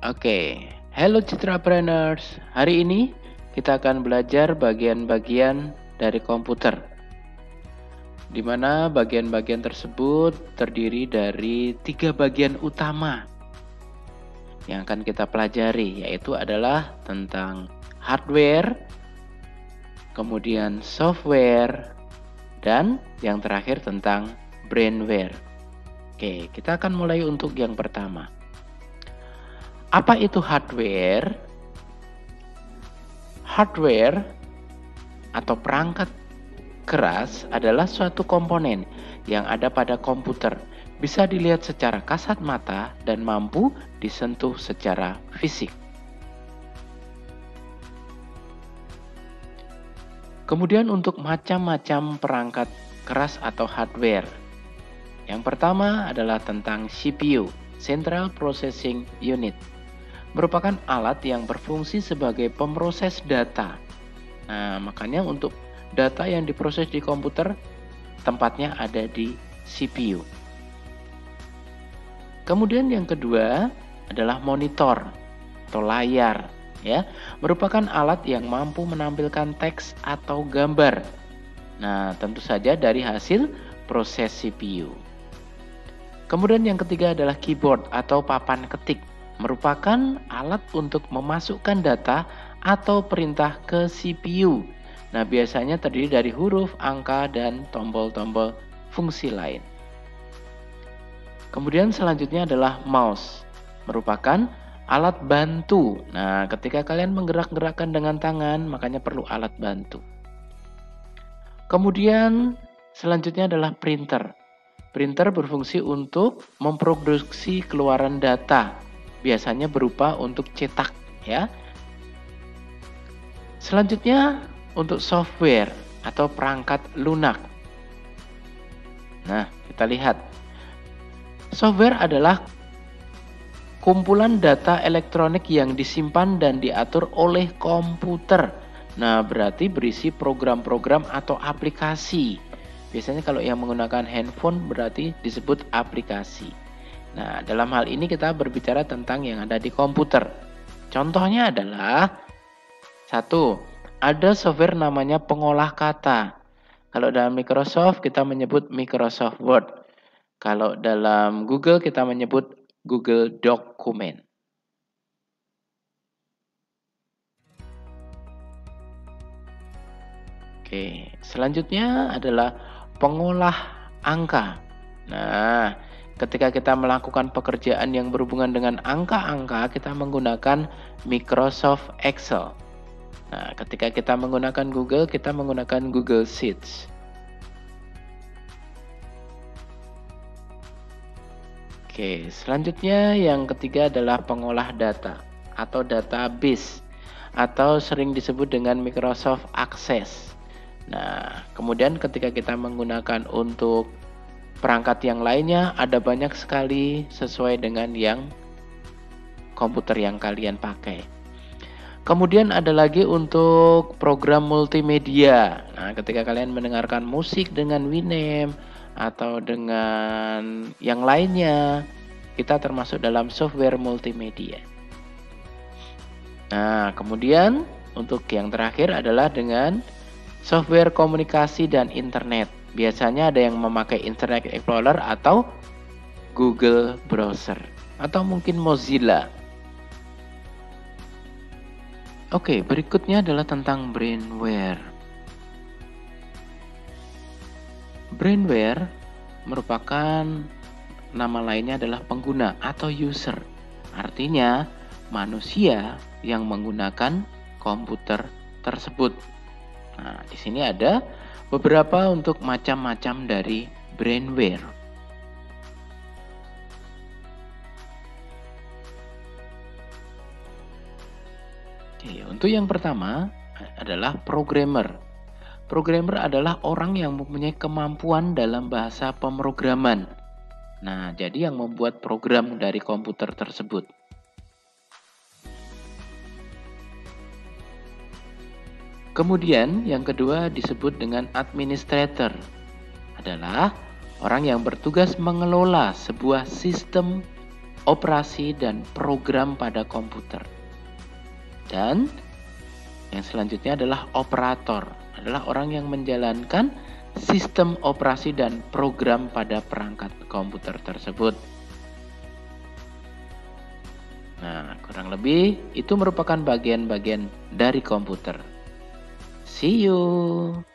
Oke, hello Citrapreneurs. Hari ini kita akan belajar bagian-bagian dari komputer, di mana bagian-bagian tersebut terdiri dari 3 bagian utama yang akan kita pelajari, yaitu adalah tentang hardware, kemudian software, dan yang terakhir tentang brainware. Oke, kita akan mulai untuk yang pertama. Apa itu hardware? Hardware atau perangkat keras adalah suatu komponen yang ada pada komputer, bisa dilihat secara kasat mata dan mampu disentuh secara fisik. Kemudian untuk macam-macam perangkat keras atau hardware. Yang pertama adalah tentang CPU, Central Processing Unit. Merupakan alat yang berfungsi sebagai pemroses data. Nah, makanya untuk data yang diproses di komputer, tempatnya ada di CPU. Kemudian yang kedua adalah monitor atau layar, ya. Merupakan alat yang mampu menampilkan teks atau gambar. Nah, tentu saja dari hasil proses CPU. Kemudian yang ketiga adalah keyboard atau papan ketik. Merupakan alat untuk memasukkan data atau perintah ke CPU. Nah, biasanya terdiri dari huruf, angka, dan tombol-tombol fungsi lain. Kemudian selanjutnya adalah mouse. Merupakan alat bantu. Nah, ketika kalian menggerak-gerakkan dengan tangan, makanya perlu alat bantu. Kemudian selanjutnya adalah printer. Printer berfungsi untuk memproduksi keluaran data. Biasanya berupa untuk cetak, ya. Selanjutnya untuk software atau perangkat lunak. Nah, kita lihat. Software adalah kumpulan data elektronik yang disimpan dan diatur oleh komputer. Nah, berarti berisi program-program atau aplikasi. Biasanya kalau yang menggunakan handphone berarti disebut aplikasi. Nah, dalam hal ini kita berbicara tentang yang ada di komputer. Contohnya adalah 1. Ada software namanya pengolah kata. Kalau dalam Microsoft kita menyebut Microsoft Word. Kalau dalam Google kita menyebut Google Document. Oke, selanjutnya adalah pengolah angka. Nah, ketika kita melakukan pekerjaan yang berhubungan dengan angka-angka, kita menggunakan Microsoft Excel. Nah, ketika kita menggunakan Google, kita menggunakan Google Sheets. Oke, selanjutnya yang ketiga adalah pengolah data atau database atau sering disebut dengan Microsoft Access. Nah, kemudian ketika kita menggunakan untuk perangkat yang lainnya, ada banyak sekali sesuai dengan yang komputer yang kalian pakai. Kemudian ada lagi untuk program multimedia. Nah, ketika kalian mendengarkan musik dengan Winamp atau dengan yang lainnya, kita termasuk dalam software multimedia. Nah, kemudian untuk yang terakhir adalah dengan software komunikasi dan internet. Biasanya ada yang memakai Internet Explorer atau Google Browser atau mungkin Mozilla. Oke, berikutnya adalah tentang brainware. Brainware merupakan nama lainnya adalah pengguna atau user. Artinya manusia yang menggunakan komputer tersebut. Nah, di sini ada beberapa untuk macam-macam dari brainware. Oke, untuk yang pertama adalah programmer. Programmer adalah orang yang mempunyai kemampuan dalam bahasa pemrograman. Nah, jadi yang membuat program dari komputer tersebut. Kemudian yang kedua disebut dengan administrator. Adalah orang yang bertugas mengelola sebuah sistem operasi dan program pada komputer. Dan yang selanjutnya adalah operator, adalah orang yang menjalankan sistem operasi dan program pada perangkat komputer tersebut. Nah, kurang lebih itu merupakan bagian-bagian dari komputer. See you.